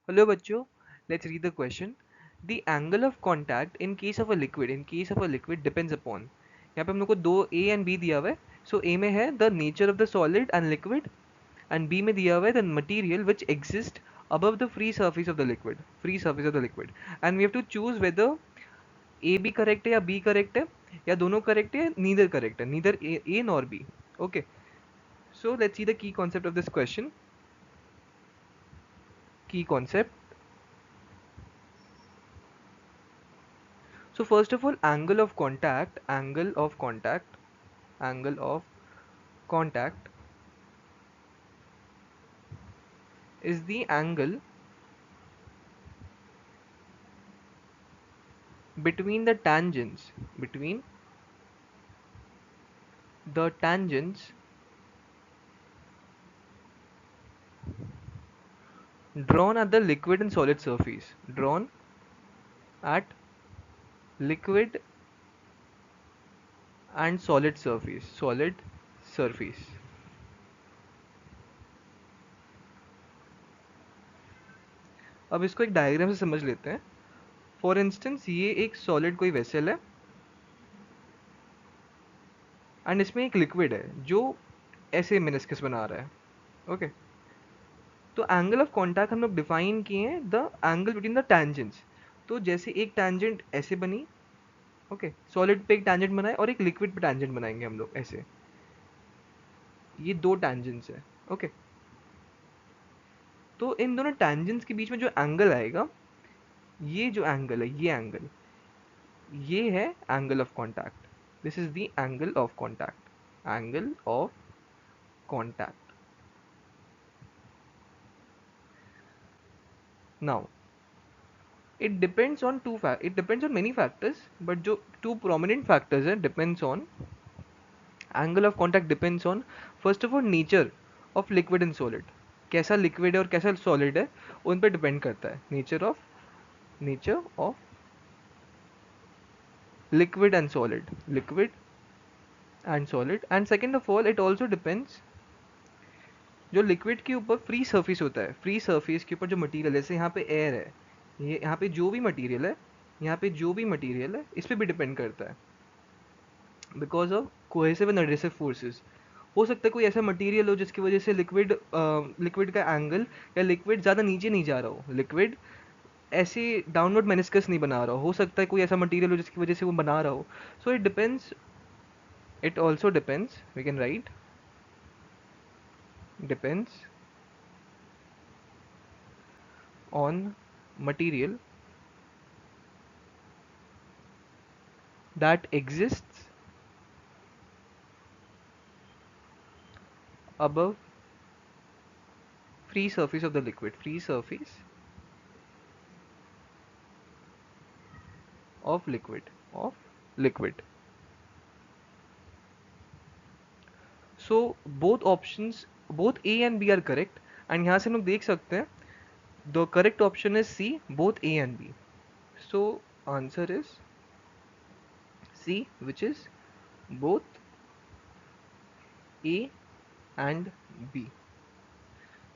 Hello बच्चों, let's read the question. The angle of contact in case of a liquid depends upon. यहाँ पे हम लोग को दो A and B दिया हुआ है. So A में है the nature of the solid and liquid and B में दिया हुआ है the material which exists above the free surface of the liquid. And we have to choose whether A B correct है या B correct है या दोनों correct है, neither correct है, neither A nor B. Okay. So let's see the key concept of this question. Key concept. So first of all, angle of contact is the angle between the tangents drawn at the liquid and solid surface. Drawn at liquid and solid surface. अब इसको एक diagram से समझ लेते हैं. For instance ये एक solid कोई वेसल है एंड इसमें एक लिक्विड है जो ऐसे मेनिस्कस बना रहा है. ओके. तो एंगल ऑफ कॉन्टैक्ट हम लोग डिफाइन किए हैं the angle between the tangents. तो जैसे एक टैंजेंट ऐसे बनी, ओके, सॉलिड पे एक टैंजेंट बनाए और एक लिक्विड पे टैंजेंट बनाएंगे हम लोग ऐसे. ये दो टैंजेंट्स है. ओके. तो इन दोनों टैंजेंट्स के बीच में जो एंगल आएगा, ये जो एंगल है, ये है angle of contact. This is the angle of contact. Now it depends on many factors, but जो two prominent factors है depends on angle of contact depends on first of all nature of liquid and solid. कैसा liquid है और कैसा solid है उन पर depend करता है. Nature of liquid and solid. And second of all it also depends, जो लिक्विड के ऊपर फ्री सरफेस होता है, फ्री सरफेस के ऊपर जो मटेरियल, जैसे यहाँ पे एयर है, ये यहाँ पे जो भी मटेरियल है, इस पे भी डिपेंड करता है. Because of cohesive and adhesive forces. हो सकता है कोई ऐसा मटेरियल हो जिसकी वजह से लिक्विड का एंगल, या लिक्विड ज़्यादा नीचे नहीं जा रहा हो, लिक्विड ऐसे डाउनवर्ड मेनिस्कस नहीं बना रहा हो सकता है कोई ऐसा मटेरियल हो जिसकी वजह से वो बना रहा हो. So it also depends, we can write depends on material that exists above free surface of the liquid, of liquid. So both A and B are correct, and यहाँ से हम लोग देख सकते हैं the correct option is C, both A and B. So answer is C, which is both A and B.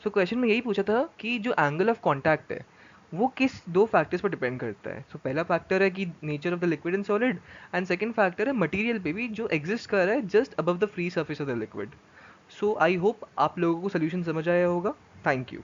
So question में यही पूछा था कि जो एंगल ऑफ कॉन्टैक्ट है वो किस दो फैक्टर्स पर डिपेंड करता है. सो पहला फैक्टर है कि nature of the liquid and solid, and second factor है मटेरियल पे भी जो एग्जिस्ट कर रहा है just above the free surface of the liquid. So I hope आप लोगों को सोल्यूशन समझ आया होगा. Thank you.